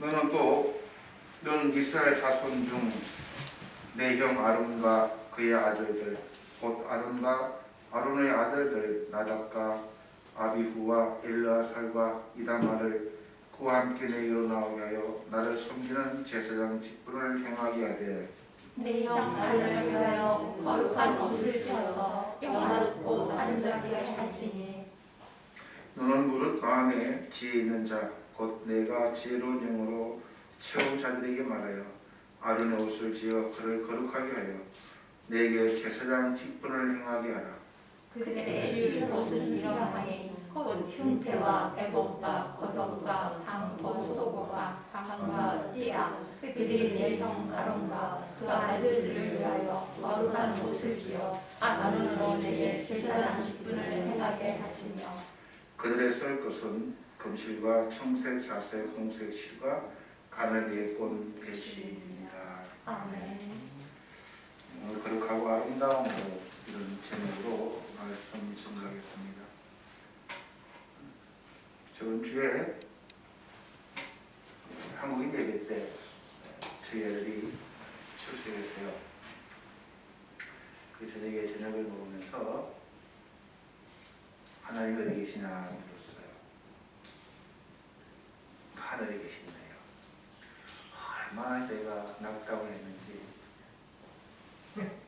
너는 이스라엘 자손 중 내 형 아론과 그의 아들들 곧 아론의 아들들 나답과 아비후와 엘르아살과 이다말을 그와 함께 내게로 나오게 하여 나를 섬기는 제사장 직분을 행하게 하되 내 형 아론을 위하여 거룩한 옷을 지어서 영화롭고 아름답게 하시니 너는 무릇 마음에 지혜 있는 자 곧 내가 지혜로운 영으로 채운 자들에게 말하여 아론의 옷을 지어 그를 거룩하게 하여 내게 제사장 직분을 행하게 하라. 그들의 지을 옷은 이러하니 곧 흉패와 애복과 거덕과 방과 소속과 방과 띠라 그들이 내 형 아론과 그 아들들을 위하여 거룩한 옷을 지어 아론으로 내게 제사장 직분을 행하게 하시며 그들의 쓸 것은 금실과 청색, 자색, 홍색 실과 가늘게 꼰 배시니라. 아멘. 오늘 거룩하고 아름다운 옷 이런 제목으로 말씀 전하겠습니다. 저번 주에 한국인 예배 때 저희 아들이 출석했어요. 그 저녁에 저녁을 먹으면서 하나님 어디 계시냐 물었어요. 하늘에 계신대요. 얼마나 제가 낙다고 했는지.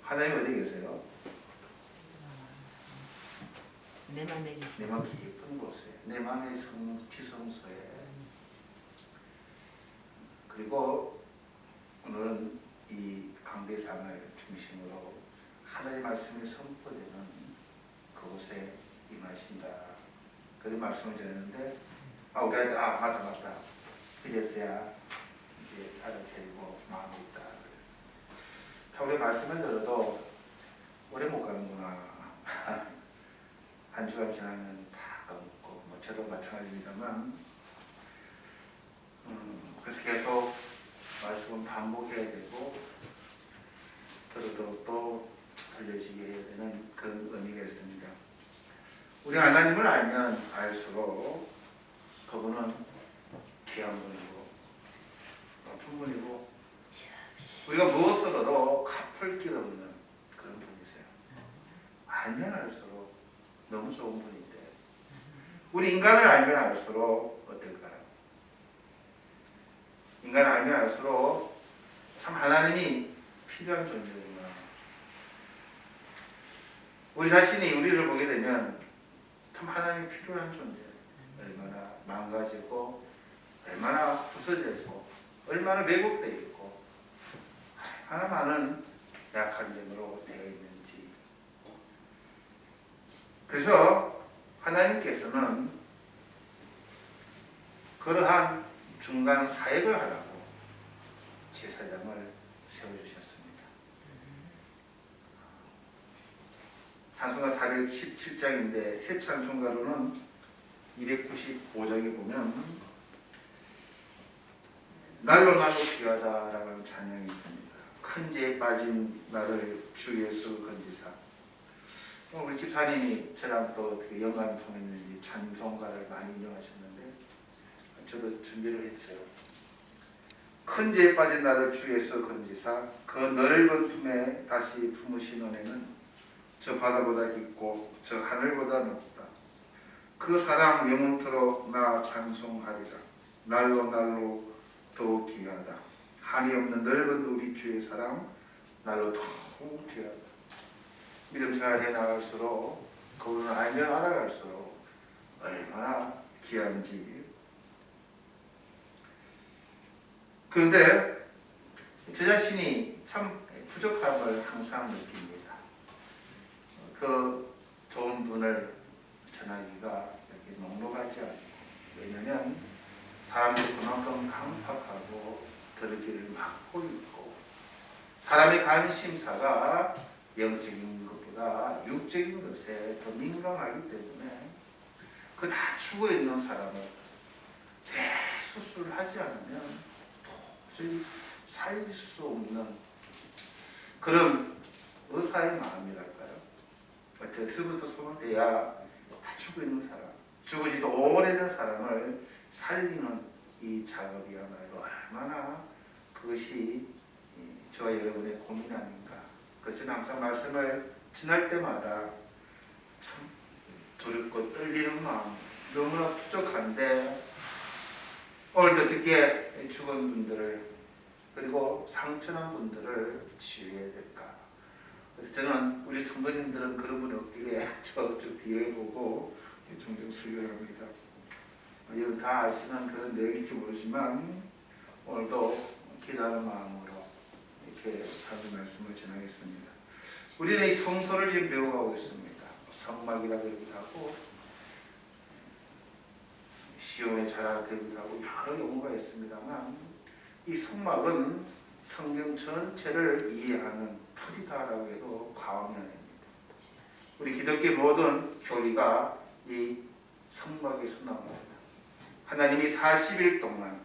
하나님 어디 계세요? 내 맘에 내 마음 깊은 곳에, 내 마음의 지성소에. 그리고 오늘은 이 강대상을 중심으로 하나님의 말씀이 선포되는 그곳에 임하신다. 그런 말씀을 전했는데, 우리 아들, 맞다. 그제서야 이제 알아채고 마음이 있다. 자, 우리 말씀을 들어도 오래 못 가는구나. 한 주간 지나면 다 까먹고, 저도 마찬가지입니다만, 그래서 계속 말씀은 반복해야 되고, 들어도 또 들려지게 해야 되는 그런 의미가 있습니다. 우리 하나님을 알면 알수록 그분은 귀한 분이고 높은 분이고 우리가 무엇으로도 갚을 길 없는 그런 분이세요. 알면 알수록 너무 좋은 분인데 우리 인간을 알면 알수록 어떨까요? 인간을 알면 알수록 참 하나님이 필요한 존재구나. 우리 자신이 우리를 보게 되면 참 하나님이 필요한 존재. 얼마나 망가지고 얼마나 부서져 있고 얼마나 왜곡되어 있고 얼마나 많은 약한 점으로 되어 있는지. 그래서 하나님께서는 그러한 중간 사역을 하라고 제사장을 세워주셨습니다. 찬송가 417장인데 새 찬송가로는 295장에 보면 날로 귀하다라고 하는 찬양이 있습니다. 큰 죄에 빠진 나를 주 예수 건지사. 우리 집사님이 저랑 또 어떻게 연관을 통했는지 찬송가를 많이 인용하셨는데 저도 준비를 했어요. 큰 죄에 빠진 나를 주 예수 건지사 그 넓은 품에 다시 품으신 은혜는 저 바다보다 깊고 저 하늘보다 높다. 그 사랑 영원토록 나 찬송하리라. 날로 더욱 귀하다. 한이 없는 넓은 우리 주의 사랑 날로 더욱 귀하다. 믿음 생활해 나갈수록 그분을 알면 알아갈수록 얼마나 귀한지. 그런데 저 자신이 참 부족함을 항상 느낍니다. 그 좋은 분을 전하기가 이렇게 녹록하지 않고, 왜냐하면 사람들이 그만큼 강팍하고 들을 막고 있고 사람의 관심사가 영적인 것보다 육적인 것에 더 민감하기 때문에 그 다 죽어있는 사람을 대수술하지 않으면 도저히 살릴 수 없는 그런 의사의 마음이랄까요? 어떻게부터 손을 대야 다 죽어있는 사람, 죽어지도 오래된 사람을 살리는 이 작업이야말로 얼마나 그것이 저와 여러분의 고민 아닌가. 그래서 항상 말씀을 지날 때마다 참 두렵고 떨리는 마음, 너무나 부족한데 오늘도 어떻게 죽은 분들을 그리고 상처난 분들을 치유해야 될까. 그래서 저는 우리 성도님들은 그런 분 없길래 저쪽 뒤를 보고 종종 설교를 합니다. 여러분 다 아시는 그런 내용일지 모르지만 오늘도 기도하는 마음으로 이렇게 하는 말씀을 전하겠습니다. 우리는 이 성서를 지금 배워가고 있습니다. 성막이라고 얘기도 하고 시온의 자라 되기도 하고 여러 용어가 있습니다만 이 성막은 성경 전체를 이해하는 틀이다라고 해도 과언이 아닙니다. 우리 기독교 모든 교리가 이 성막에서 나옵니다. 하나님이 40일 동안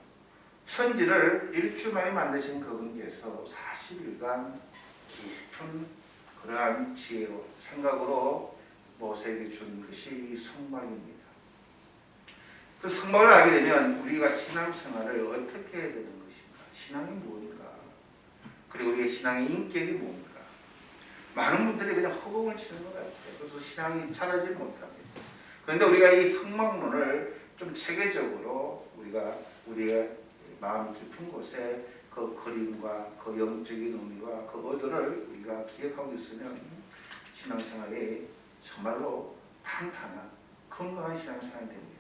천지를 일주 만에 만드신 그분께서 40일간 깊은 그러한 지혜로 생각으로 모세에게 준 것이 성막입니다. 그 성막을 알게 되면 우리가 신앙생활을 어떻게 해야 되는 것인가, 신앙이 무엇인가, 그리고 우리의 신앙의 인격이 뭡니까. 많은 분들이 그냥 허공을 치는 것 같아요. 그래서 신앙이 자라지 못합니다. 그런데 우리가 이 성막론을 좀 체계적으로 우리가 우리의 마음 깊은 곳에 그 그림과 그 영적인 의미와 그 의도를 우리가 기억하고 있으면 신앙생활이 정말로 탄탄한 건강한 신앙생활이 됩니다.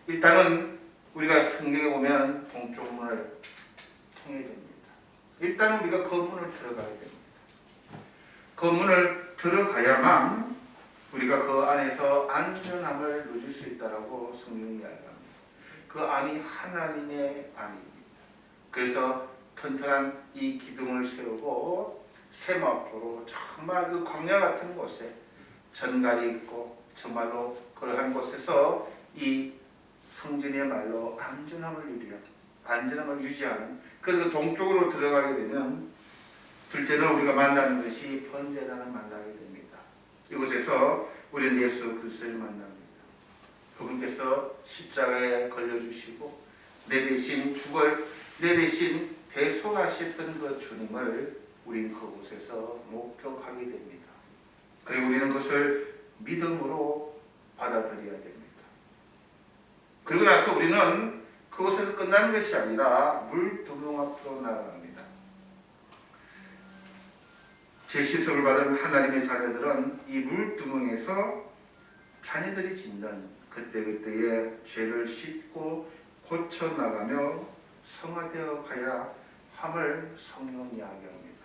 일단은 우리가 성경에 보면 동쪽 문을 통해야 됩니다. 일단 우리가 그 문을 들어가야 됩니다. 그 문을 들어가야만 우리가 그 안에서 안전함을 누릴 수 있다라고 성경이 이야기합니다. 그 안이 하나님의 안입니다. 그래서 튼튼한 이 기둥을 세우고 세마포로 정말 그 광야 같은 곳에 전갈이 있고 정말로 그러한 곳에서 이 성전의 말로 안전함을 유지하는 그래서 그 동쪽으로 들어가게 되면 둘째는 우리가 만나는 것이 번제단을 만나게 됩니다. 이곳에서 우리는 예수 그리스도를 만납니다. 그분께서 십자가에 걸려주시고 내 대신 대속하셨던 그 주님을 우리는 그곳에서 목격하게 됩니다. 그리고 우리는 그것을 믿음으로 받아들여야 됩니다. 그리고 나서 우리는 그곳에서 끝나는 것이 아니라 물두멍 앞으로 나아갑니다. 제시석을 받은 하나님의 자녀들은 이 물두멍에서 자녀들이 짓는 그때그때의 죄를 씻고 고쳐나가며 성화되어 가야 함을 성경은 이야기합니다.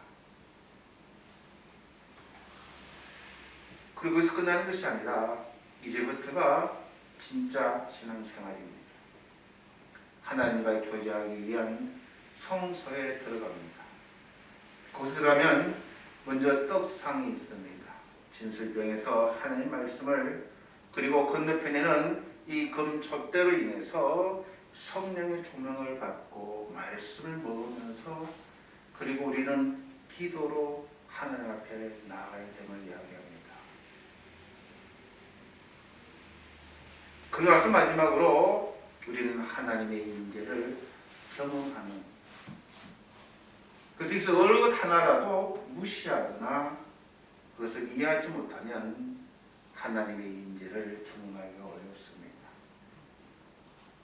그리고 거기서 끝나는 것이 아니라 이제부터가 진짜 신앙생활입니다. 하나님과 교제하기 위한 성소에 들어갑니다. 거기서 들어가면 먼저 떡상이 있습니다. 진설병에서 하나님 말씀을 그리고 건너편에는 이 금촛대로 인해서 성령의 조명을 받고 말씀을 먹으면서 그리고 우리는 기도로 하나님 앞에 나아가야 됨을 이야기합니다. 그리고 나서 마지막으로 우리는 하나님의 임재를 경험하는 그래서 여기서 어느 것 하나라도 무시하거나 그것을 이해하지 못하면 하나님의 임재를 경험하기가 어렵습니다.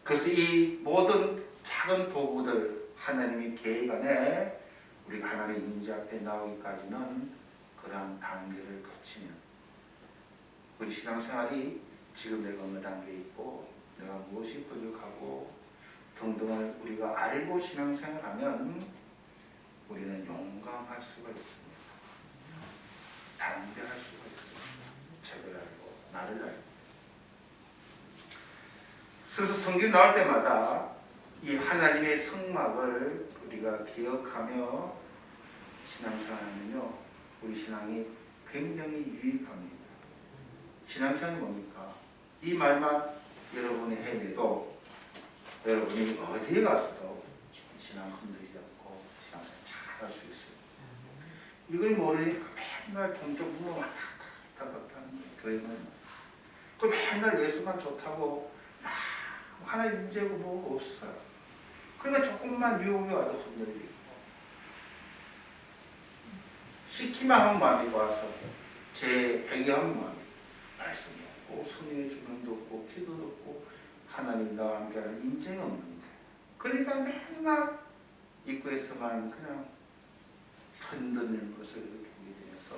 그래서 이 모든 작은 도구들 하나님의 계획 안에 우리가 하나님의 임재 앞에 나오기까지는 그러한 단계를 거치면 우리 신앙생활이 지금 내가 어느 단계에 있고 내가 무엇이 부족하고 등등을 우리가 알고 신앙생활하면 우리는 용감할 수가 있습니다. 담대할 수가 있습니다. 책을 알고 나를 알고. 그래서 성경 나올 때마다 이 하나님의 성막을 우리가 기억하며 신앙생활하면요 우리 신앙이 굉장히 유익합니다. 신앙생활이 뭡니까? 이 말만 여러분이 해내도 여러분이 어디에 가서도 신앙 흔들리지 않고 신앙생활 잘할 수 있어요. 이걸 모르니까 맨날 동쪽 문을 왔다 갔다 하는 교회는 그 맨날 예수만 좋다고 하나님 문제고 뭐가 없어요. 그러니까 조금만 유혹이 와도 흔들리고 시키만 하면 마음이 와서 제 회개하면 마음이 말씀이 없고 성령의 주문도 없고 기도도 없고 하나님 나와 함께하는 인정이 없는데 그러니까 맨날 입구에서만 그냥 흔드는 것을 느끼게 되면서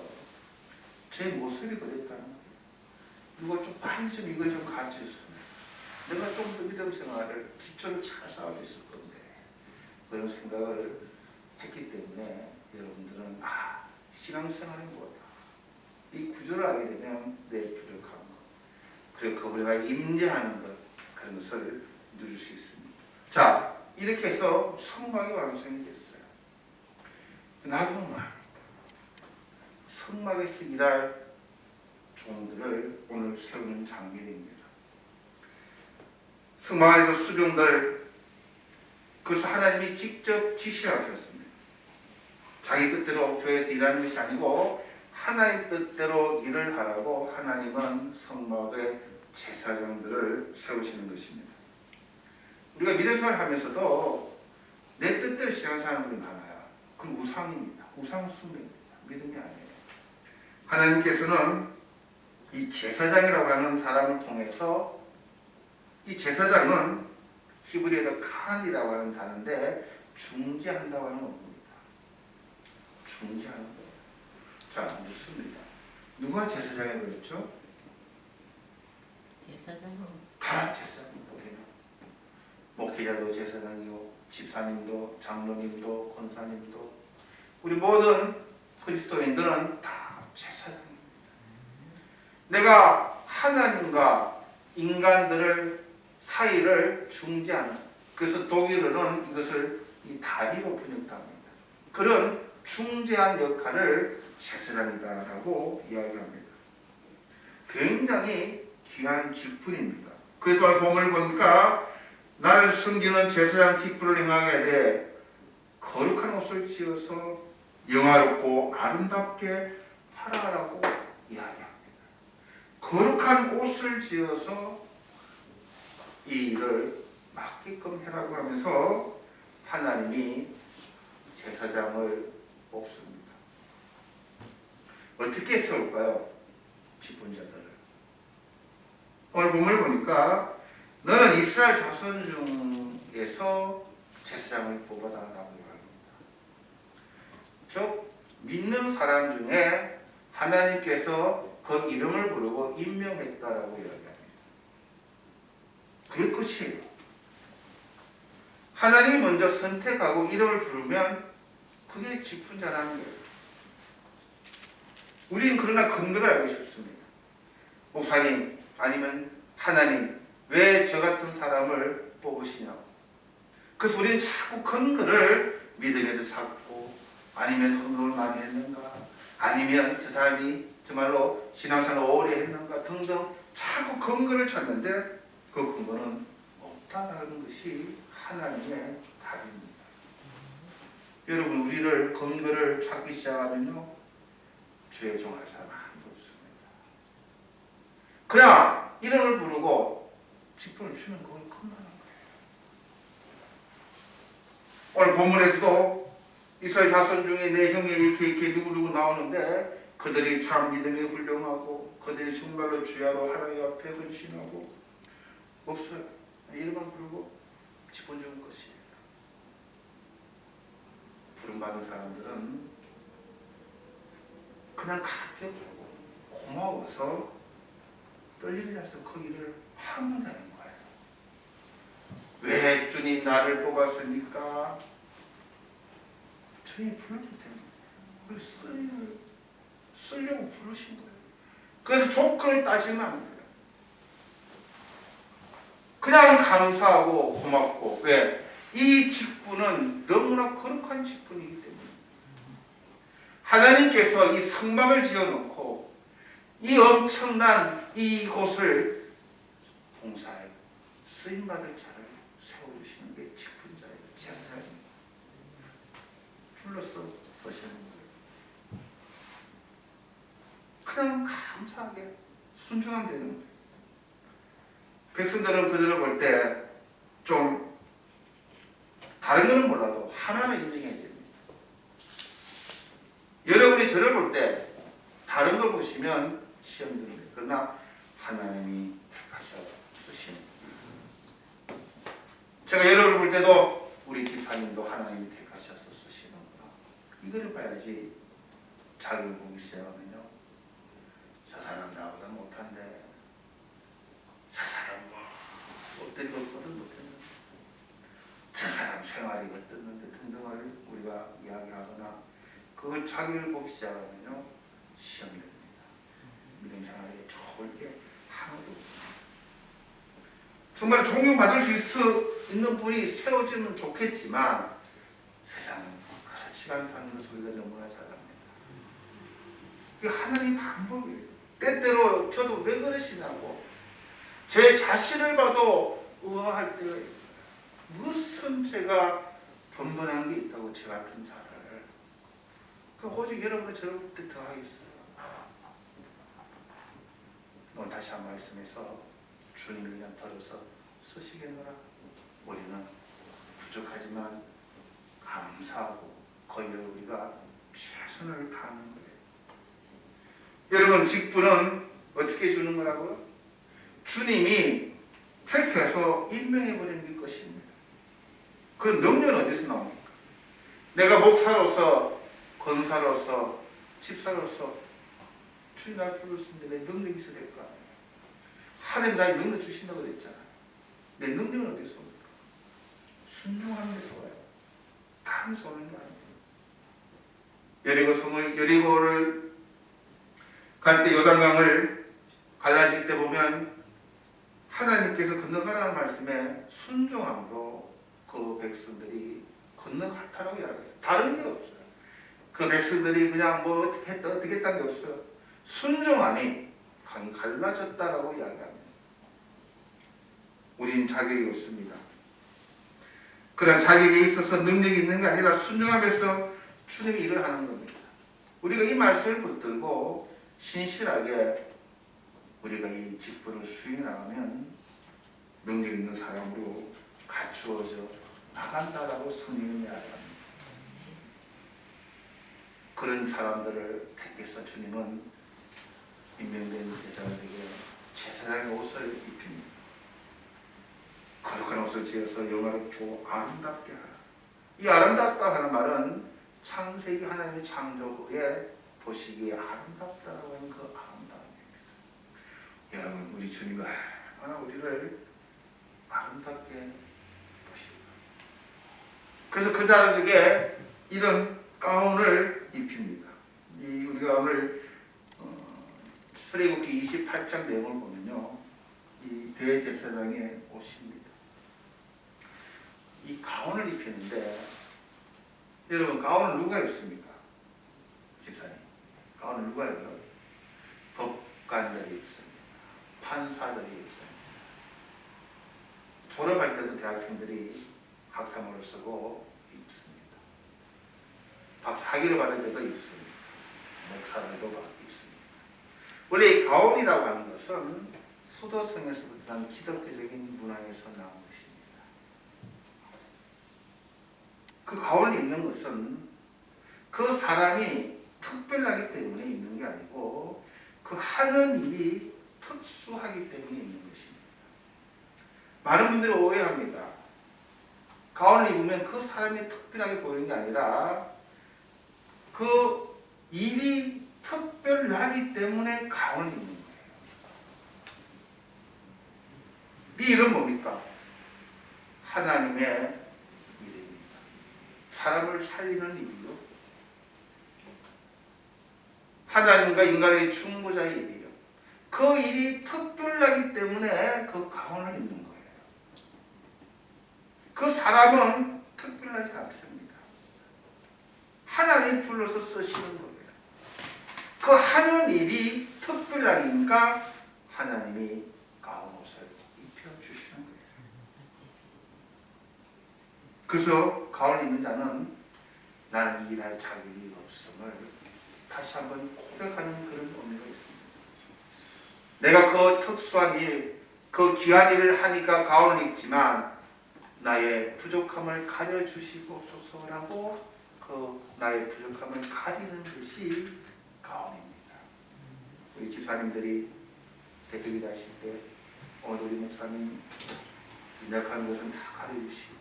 제 모습이 그랬다는 거예요. 이걸 좀 빨리 좀 이걸 좀 가르쳐줬으면 내가 좀 더 믿음 생활을 기초를 잘 쌓을 수 있을 건데 그런 생각을 했기 때문에 여러분들은 신앙생활이 뭐다. 이 구조를 알게 되면 내 부족한 것 그리고 그분과 임재하는 것 그런 것을 누릴 수 있습니다. 자 이렇게 해서 성막이 완성이 됐어요. 나중은 말입니다. 성막에서 일할 종들을 오늘 세우는 장면입니다. 성막에서 수종들 그것을 하나님이 직접 지시하셨습니다. 자기 뜻대로 교회에서 일하는 것이 아니고 하나님 뜻대로 일을 하라고 하나님은 성막의 제사장들을 세우시는 것입니다. 우리가 믿음 생활을 하면서도 내 뜻대로 시간 사는 분이 많아요. 그건 우상입니다. 우상 숭배입니다. 믿음이 아니에요. 하나님께서는 이 제사장이라고 하는 사람을 통해서 이 제사장은 히브리어로 칸이라고 하는 단어인데 중재한다고 하는 의미입니다. 중재하는 거예요. 자, 묻습니다. 누가 제사장이라고 그랬죠? 제사장은 다 제사장입니다. 목회자도 제사장이고 집사님도 장로님도 권사님도 우리 모든 그리스도인들은 다 제사장입니다. 내가 하나님과 인간들을 사이를 중재하는 그래서 독일어는 이것을 이 다리로 번역합니다. 그런 중재한 역할을 제사장이다라고 이야기합니다. 굉장히 귀한 직분입니다. 그래서 본문을 보니까 나를 섬기는 제사장 직분을 행하게 돼 거룩한 옷을 지어서 영화롭고 아름답게 하라라고 이야기합니다. 거룩한 옷을 지어서 이 일을 맡게끔 해라고 하면서 하나님이 제사장을 뽑습니다. 어떻게 세울까요? 직분자들을. 오늘 본문을 보니까 너는 이스라엘 자손 중에서 제사장을 뽑아달라고 합니다. 즉 믿는 사람 중에 하나님께서 그 이름을 부르고 임명했다라고 이야기합니다. 그게 끝이에요. 하나님이 먼저 선택하고 이름을 부르면 그게 직분자라는 거예요. 우리는 그러나 근거를 알고 싶습니다. 목사님 아니면 하나님 왜 저 같은 사람을 뽑으시냐고. 그래서 우리는 자꾸 근거를 믿음에서 찾고 아니면 헌금을 많이 했는가 아니면 저 사람이 정말로 신앙생활을 오래 했는가 등등 자꾸 근거를 찾는데 그 근거는 없다라는 것이 하나님의 답입니다. 여러분 우리를 근거를 찾기 시작하면요 주의 종할 사람 아무도 없습니다. 그냥 이름을 부르고 직분을 주면 그건 끝나는 거예요. 오늘 본문에서도 이스라엘 자손 중에 내 형이 이렇게 누구누구 나오는데 그들이 참 믿음이 훌륭하고 그들이 정말로 주야로 하나님 앞에 헌신하고 없어요. 이름만 부르고 직분 주는 것이에요. 부름받은 사람들은 그냥 감격하고 고마워서 떨리지 않아서 그 일을 하면 되는 거예요. 왜 주님 나를 뽑았습니까? 주님 불렀기 때문에 쓰려고 부르신 거예요. 그래서 조건을 따지면 안 돼요. 그냥 감사하고 고맙고 왜? 이 직분은 너무나 거룩한 직분이기 때문에 하나님께서 이 성막을 지어놓고 이 엄청난 이곳을 봉사에 쓰임받을 자를 세워주시는 게 직분자예요. 제사장입니다. 불러서 쓰시는 거예요. 그냥 감사하게 순종하면 되는 거예요. 백성들은 그들을 볼 때 좀 다른 거는 몰라도 하나는 인정해야 됩니다. 여러분이 저를 볼 때 다른 걸 보시면 시험 드립니다. 그러나 하나님이 택하셔 쓰시는 거예요. 제가 여러분을 볼 때도 우리 집사님도 하나님이 택하셔서 쓰시는구나. 이거를 봐야지 자기를 보기 시작하면요. 저 사람 나보다 못한데 저 사람 엎드리고 뻗은 못했는데 저 사람 생활이 어떻는데 등등을 우리가 이야기하거나 그걸 자기를 보기 시작하면요. 시험됩니다. 믿음 생활에 좋을 게 하나도 없습니다. 정말 존경받을 수 있는 분이 세워지면 좋겠지만 세상은 그렇지 않다는 소리가 너무나 잘합니다. 그게 하나님 방법이에요. 때때로 저도 왜 그러시냐고 제 자신을 봐도 의아할 때가 있어요. 무슨 제가 번번한 게 있다고 제 같은 자를 오직 여러분은 저를 볼 때 더 하겠어요. 오늘 다시 한 말씀에서 주님을 그냥 들어서 쓰시겠노라. 우리는 부족하지만 감사하고 거기를 우리가 최선을 다하는 거예요. 여러분 직분은 어떻게 주는 거라고요? 주님이 택해서 임명해버리는 것입니다. 그 능력은 어디서 나옵니까? 내가 목사로서 권사로서 집사로서 주님 나를 불렀는데 내 능력이 있어야 될 거 아니에요. 하나님 나의 능력 주신다고 그랬잖아요. 내 능력은 어디서 옵니까? 순종하는 데서 와요. 다른데서 오는 게 아니에요. 여리고를 갈 때 요단강을 갈라질 때 보면 하나님께서 건너가라는 말씀에 순종함으로 그 백성들이 건너갔다라고 이야기해요. 다른 게 없어요. 그 백성들이 그냥 뭐 어떻게 했다는 게 없어요. 순종하니 강이 갈라졌다라고 이야기합니다. 우린 자격이 없습니다. 그런 자격에 있어서 능력이 있는 게 아니라 순종하면서 주님이 일을 하는 겁니다. 우리가 이 말씀을 붙들고 신실하게 우리가 이 직분을 수행하면 능력 있는 사람으로 갖추어져 나간다라고 성경이 이야기합니다. 그런 사람들을 택해서 주님은 임명된 제자들에게 제사장의 옷을 입힙니다. 거룩한 옷을 지어서 영화롭고 아름답게 하라. 이 아름답다 하는 말은 창세기 하나님의 창조 후에 보시기에 아름답다라고 하는 그 아름다움입니다. 여러분 우리 주님이 얼마나 우리를 아름답게 보십니다. 그래서 그 자들에게 이런 가운을 입힙니다. 우리가 오늘 출애굽기 28장 내용을 보면요, 이 대제사장의 옷입니다. 이 가운을 입히는데 여러분 가운을 누가 입습니까? 집사님, 가운을 누가 입어요? 법관들이 입습니다. 판사들이 입습니다. 졸업할 때도 대학생들이 학사모를 쓰고 입습니다. 박사학위를 받을 때도 입습니다. 목사들도 입습니다. 원래 이 가온이라고 하는 것은 수도성에서부터 난 기독교적인 문화에서 나온 것입니다. 그 가온을 입는 것은 그 사람이 특별하기 때문에 입는 게 아니고 그 하는 일이 특수하기 때문에 입는 것입니다. 많은 분들이 오해합니다. 가온을 입으면 그 사람이 특별하게 보이는 게 아니라 그 일이 특별하기 때문에 가운을 입는 거예요. 이 일은 뭡니까? 하나님의 일입니다. 사람을 살리는 일이요. 하나님과 인간의 중보자의 일이요. 그 일이 특별하기 때문에 그 가운을 입는 거예요. 그 사람은 특별하지 않습니다. 하나님 불러서 쓰시는 거예요. 그 하는 일이 특별하니까 하나님이 가운 옷을 입혀주시는 거예요. 그래서 가운을 입는 자는 나는 일할 자격이 없음을 다시 한번 고백하는 그런 의미가 있습니다. 내가 그 특수한 일, 그 귀한 일을 하니까 가운을 입지만 나의 부족함을 가려주시고소서라고 그 나의 부족함을 가리는 것이 가온입니다. 우리 집사님들이 대표기도 하실 때 오늘 우리 목사님 인력한 것은 다 가려주시고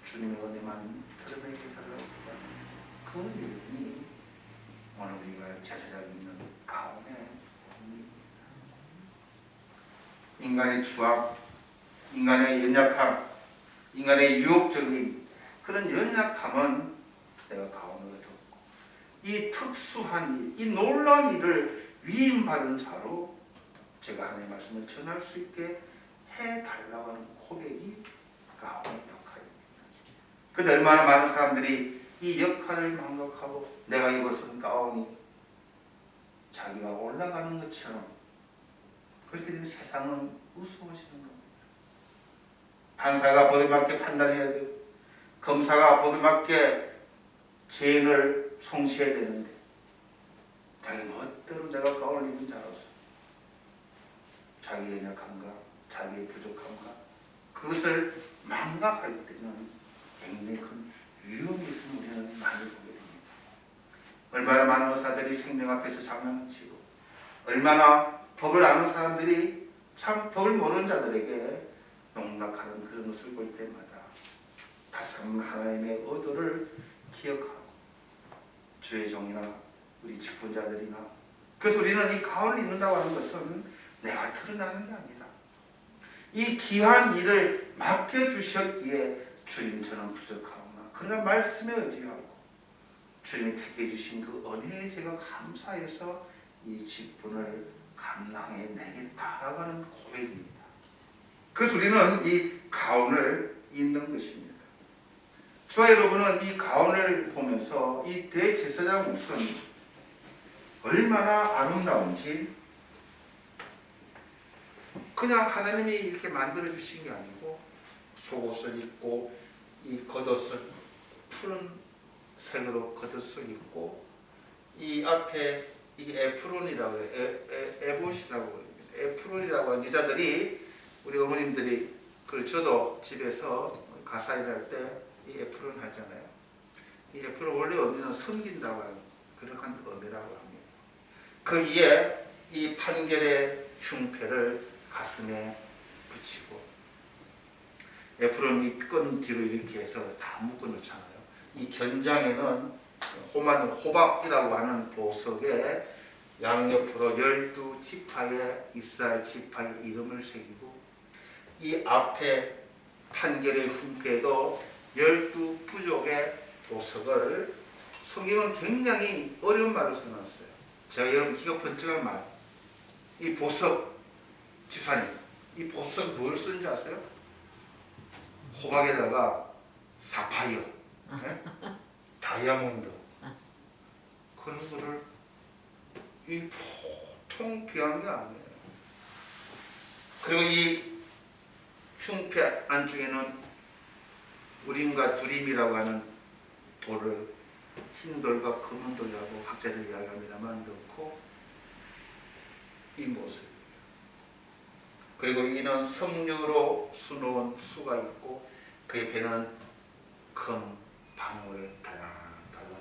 주님의 은혜만 드러내게 달라고 그 이름이 오늘 우리가 제사장에 있는 가온의 본입니다. 인간의 추악, 인간의 연약함, 인간의 유혹적인 그런 연약함은 내가 가온을 얻었고 이 특수한 일, 이 놀라운 일을 위임받은 자로 제가 하나님의 말씀을 전할 수 있게 해달라고 하는 고백이 가온의 역할입니다. 그런데 얼마나 많은 사람들이 이 역할을 망각하고 내가 입었은 가온이 자기가 올라가는 것처럼 그렇게 되면 세상은 우스워지는 겁니다. 판사가 법에 맞게 판단해야 되고 검사가 법에 맞게 죄인을 송치해야 되는데 자기 멋대로 내가 가온을 입은 자로서 자기의 연약함과 자기의 부족함과 그것을 망각할 때는 굉장히 큰 위험이 있음을 우리는 많이 보게 됩니다. 얼마나 많은 의사들이 생명 앞에서 장난치고 얼마나 법을 아는 사람들이 참 법을 모르는 자들에게 농락하는 그런 것을 볼 때마다 다시 한번 하나님의 의도를 기억하고 주의 종이나 우리 직분자들이나 그래서 우리는 이 가온을 입는다고 하는 것은 내가 드러나는 게 아니라 이 귀한 일을 맡겨주셨기에 주님 저는 부족하구나 그러나 말씀에 의지하고 주님이 택해 주신 그 은혜에 제가 감사해서 이 직분을 감당해 내겠다라고 하는 고백입니다. 그래서 우리는 이 가온을 입는 것입니다. 저와 여러분은 이 가온을 보면서 이 대제사장 옷은 얼마나 아름다운지 그냥 하나님이 이렇게 만들어 주신 게 아니고 속옷을 입고 이 겉옷을 푸른 색으로 겉옷을 입고 이 앞에 이 에프론이라고 해요. 에봇이라고 합니다. 에프론이라고 하는 여자들이 우리 어머님들이 그걸 저도 집에서 가사 일할 때 이 에프론 하잖아요. 이 에프론 원래 의미는 섬긴다고 하는 그런 의미라고 합니다. 거기에 이 판결의 흉패를 가슴에 붙이고 에프론이 끈 뒤로 이렇게 해서 다 묶어 놓잖아요. 이 견장에는 호박이라고 하는 보석에 양옆으로 12지파의 이스라엘 지파의 이름을 새기고 이 앞에 판결의 흉패에도 12부족의 보석을 성경은 굉장히 어려운 말을 써놨어요. 제가 여러분 기가 번쩍한 말. 이 보석, 집사님, 이 보석 뭘 쓰는지 아세요? 호박에다가 사파이어, 네? 다이아몬드 그런 거를 이 보통 귀한 게 아니에요. 그리고 이 흉패 안쪽에는 우림과 두림이라고 하는 돌을 흰 돌과 검은 돌이라고 학자들이 이야기합니다만 넣고 이 모습. 그리고 이는 석류로 수놓은 수가 있고 그 옆에는 큰 방울 달랑달랑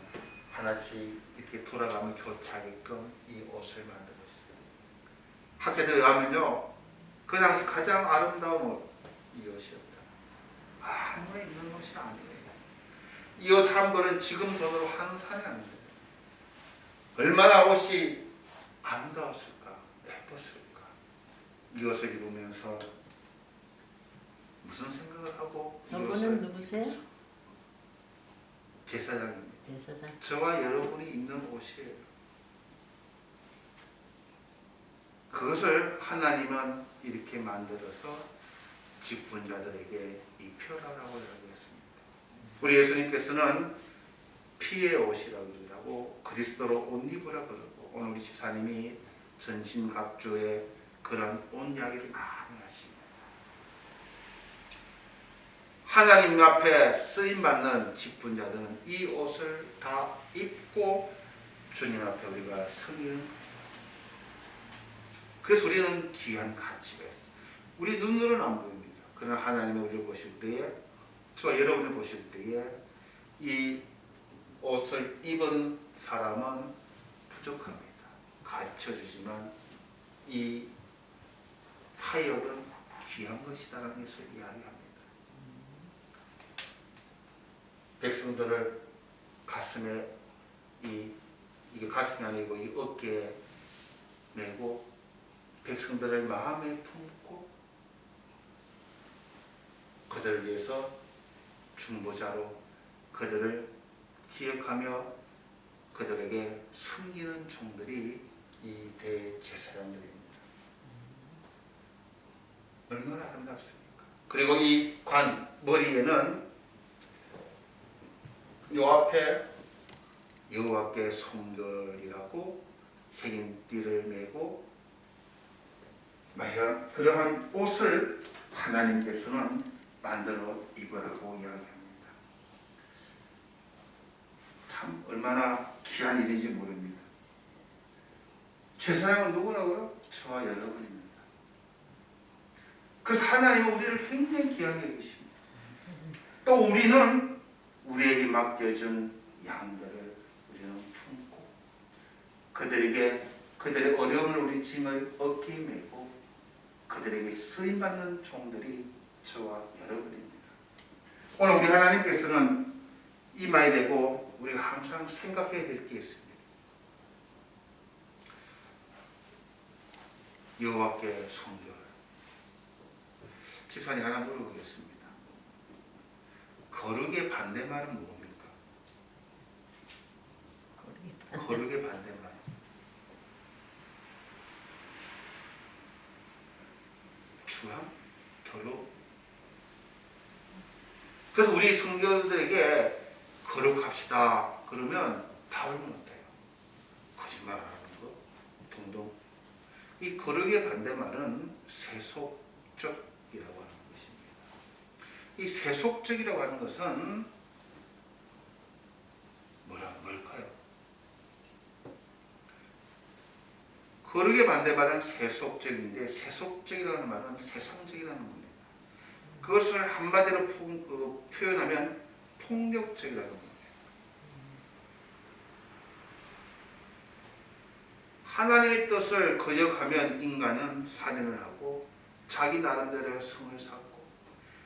하나씩 이렇게 돌아가며 교차하게끔 이 옷을 만들었어요. 학자들이 하면요 그 당시 가장 아름다운 옷 이 옷이었다. 아무나 입는 옷이 아니에요. 이 옷 한 벌은 지금 돈으로 한 산이 안 돼요. 얼마나 옷이 아름다웠을까, 예뻤을까. 이 옷을 입으면서 무슨 생각을 하고 저분은 누구세요? 제사장입니다. 제사장. 저와 여러분이 입는 옷이에요. 그것을 하나님은 이렇게 만들어서 직분자들에게 입혀라라고 이야기했습니다. 우리 예수님께서는 피의 옷이라고 그러고 그리스도로 옷 입으라고 그러고 오늘 우리 집사님이 전신갑주의 그런 옷 이야기를 많이 하십니다. 하나님 앞에 쓰임받는 직분자들은 이 옷을 다 입고 주님 앞에 우리가 서는 그래서 우리는 귀한 가치가 있어요. 우리 눈으로는 안 보입니다. 그러나 하나님이 우리를 보실 때에, 저와 여러분을 보실 때에 이 옷을 입은 사람은 부족합니다. 가르쳐주지만 이 사역은 귀한 것이다라는 것을 이야기합니다. 백성들을 가슴에 이게 가슴이 아니고 이 어깨에 메고 백성들을 마음에 품고 그들을 위해서 중보자로 그들을 기억하며 그들에게 섬기는 종들이 이 대제사장들입니다. 얼마나 아름답습니까? 그리고 이 관 머리에는 요 앞에 여호와께 성결이라고 새긴 띠를 메고 그러한 옷을 하나님께서는 만들어 입으라고 이야기합니다. 참 얼마나 귀한 일인지 모릅니다. 제사장은 누구라고요? 저와 여러분입니다. 그래서 하나님은 우리를 굉장히 귀하게 여기십니다. 또 우리는 우리에게 맡겨준 양들을 우리는 품고 그들에게 그들의 어려움을 우리 짐을 어깨에 메고 그들에게 쓰임받는 종들이 저와 여러분입니다. 오늘 우리 하나님께서는 이 말이 되고 우리가 항상 생각해야 될 게 있습니다. 여호와께 성결. 집사님 하나 물어보겠습니다. 거룩의 반대말은 뭡니까? 거룩의 반대말. 추함? 더러움? 그래서 우리 성도들에게 거룩합시다 그러면 답을 못해요. 거짓말하는 거 등등. 이 거룩의 반대말은 세속적이라고 하는 것입니다. 이 세속적이라고 하는 것은 뭘까요? 거룩의 반대말은 세속적인데 세속적이라는 말은 세상적이라는 겁니다. 그것을 한마디로 표현하면 폭력적이라는 겁니다. 하나님의 뜻을 거역하면 인간은 살인을 하고 자기 나름대로의 성을 쌓고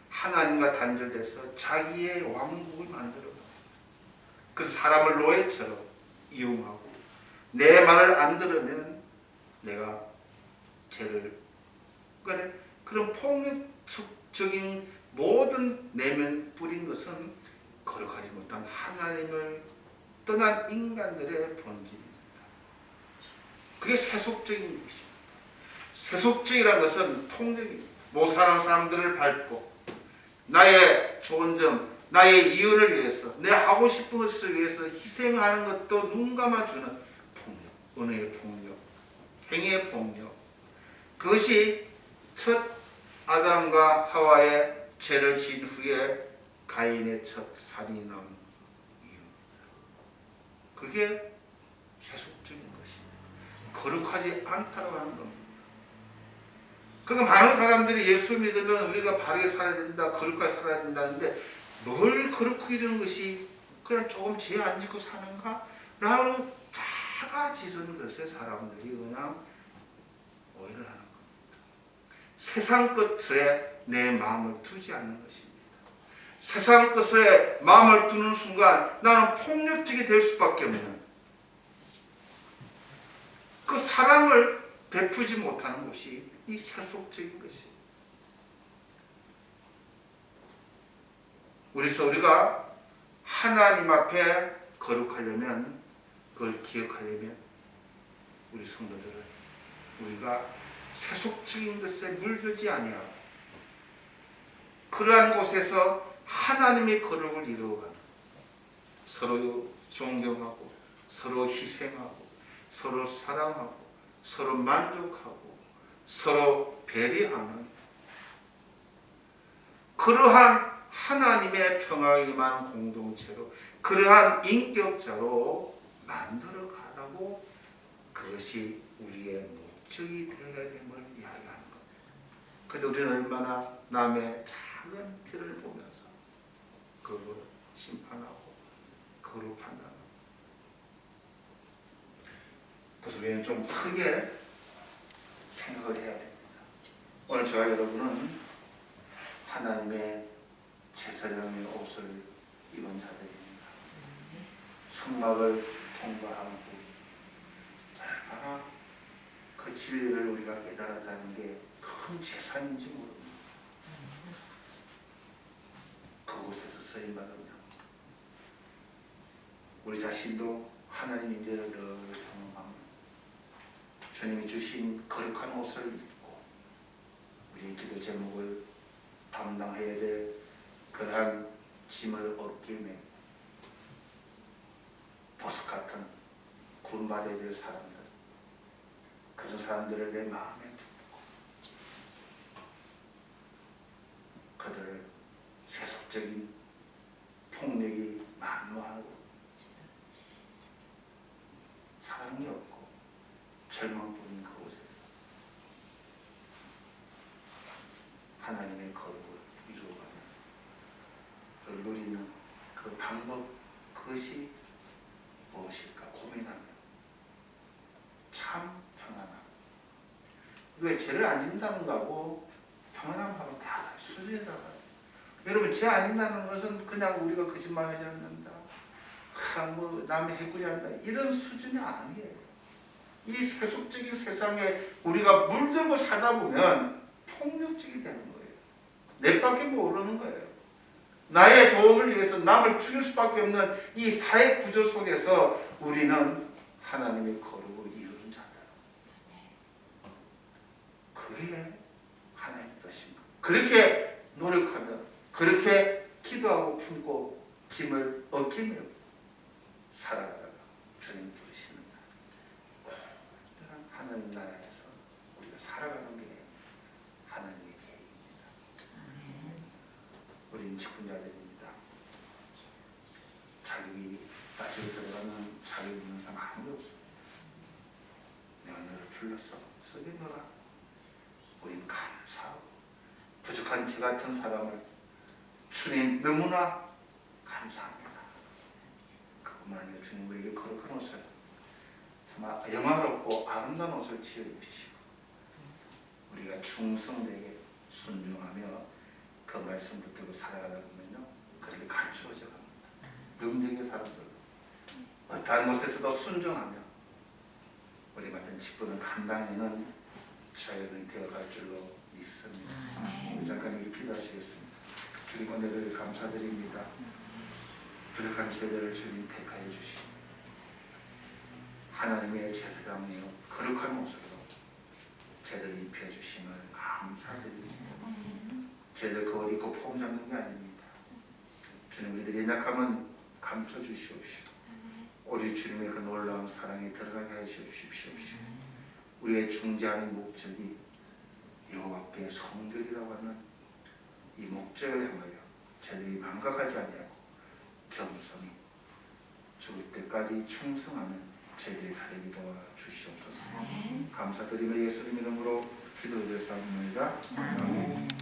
하나님과 단절돼서 자기의 왕국을 만들어갑니다. 그래서 사람을 노예처럼 이용하고 내 말을 안 들으면 내가 죄를 그런 폭력적인 모든 내면 뿌린 것은 거룩하지 못한 하나님을 떠난 인간들의 본질입니다. 그게 세속적인 것입니다. 세속적이라는 것은 폭력입니다. 못 사는 사람들을 밟고 나의 좋은 점, 나의 이윤을 위해서 내 하고 싶은 것을 위해서 희생하는 것도 눈 감아주는 폭력, 은혜의 폭력, 행위의 폭력. 그것이 첫 아담과 하와의 죄를 지은 후에 가인의 첫 살인이 난 이유입니다. 그게 세속적인 것입니다. 거룩하지 않다고 하는 겁니다. 그러니까 많은 사람들이 예수 믿으면 우리가 바르게 살아야 된다, 거룩하게 살아야 된다는데 뭘 거룩하게 되는 것이 그냥 조금 죄 안 짓고 사는가? 라고 작아지는 것에 사람들이 그냥 오해를 하는 겁니다. 세상 것에 내 마음을 두지 않는 것입니다. 세상 것에 마음을 두는 순간 나는 폭력적이 될 수밖에 없는 그 사랑을 베푸지 못하는 것이 이 세속적인 것이에요. 그래서 우리가 하나님 앞에 거룩하려면 그걸 기억하려면 우리 성도들은 우리가 세속적인 것에 물들지 아니하고 그러한 곳에서 하나님의 거룩을 이루어가는 서로 존경하고 서로 희생하고 서로 사랑하고 서로 만족하고 서로 배려하는 그러한 하나님의 평화에 임하는 공동체로 그러한 인격자로 만들어 가라고 그것이 우리의 목적이 되어야 됨을 이야기하는 겁니다. 근데 우리는 얼마나 남의 작은 티를 보면서 그걸 심판하고 그걸 판단하고. 그래서 우리는 좀 크게 생각을 해야 됩니다. 오늘 저와 여러분은 하나님의 제사장의 옷을 입은 자들입니다. 성막을 통과하고 얼마나 그 진리를 우리가 깨달았다는 게 큰 재산인지 모릅니다. 그곳에서 쓰임받으며 우리 자신도 하나님 임재를 늘 경험하며 주님이 주신 거룩한 옷을 입고 우리의 기도 제목을 담당해야 될 그러한 짐을 어깨에 메고 보석 같은 구원받아야 될 사람들, 그런 사람들을 내 마음에 두고 그들을 세속적인 폭력이 만무하고 사랑이 없고 절망뿐인 그곳에서 하나님의 거룩을 이루어가는 그걸 누리는 그 방법, 그것이 무엇일까 고민하며 참 평안함. 왜 죄를 안 짓는다는 거하고 평안함하고 다 수준에다가, 여러분 죄 안 짓는다는 것은 그냥 우리가 거짓말하지 않는다, 뭐 남의 해코지 한다, 이런 수준이 아니에요. 이 세속적인 세상에 우리가 물들고 살다 보면 폭력적이 되는 거예요. 내 밖에 모르는 거예요. 나의 도움을 위해서 남을 죽일 수밖에 없는 이 사회 구조 속에서 우리는 하나님의 거룩을 이루는 자다. 그게 하나님의 뜻입니다. 그렇게 노력하면, 그렇게 기도하고 품고 짐을 어기며 살아가다가 주님 부르시는 날, 하나님 나라에서 우리가 살아가는 게 하나님의 계획입니다. 우리는 직분자들입니다. 자격이 따지고 들어가는 자격이 있는 사람 아무도 없습니다. 내가 너를 불렀어, 쓰게 너라. 우리는 감사하고 부족한 저 같은 사람을 주님 너무나 감사합니다. 그뿐만 아니라 주님 우리에게 거룩한 옷을, 정말 영화롭고 아름다운 옷을 지어 입히시고 우리가 충성되게 순종하며 그 말씀 붙들고 살아가다 보면요, 그렇게 갖추어져 갑니다. 능력의 사람들, 어떠한 곳에서도 순종하며 우리 같은 직분을 감당하는 자연이 되어갈 줄로 믿습니다. 우리 잠깐 기도하시겠습니다. 주님 은혜를 감사드립니다. 부족한 제자를 주님 택하여 주시고 하나님의 제사장이요 거룩한 옷으로 제들 입혀주심을 감사드립니다. 제들 그 옷 입고 폼 잡는 게 아닙니다. 주님 우리들의 연약함은 감춰주시옵시고 우리 주님의 그 놀라운 사랑에 들어가게 하시옵시고 우리의 중재하는 목적이 여호와께 성결이라고 하는 이 목적을 향하여 제들이 망각하지 아니하고 겸손히 죽을 때까지 충성하는 제들이 되게 도와 주시옵소서. 감사드리며 예수님 이름으로 기도드렸사옵나이다. 아멘.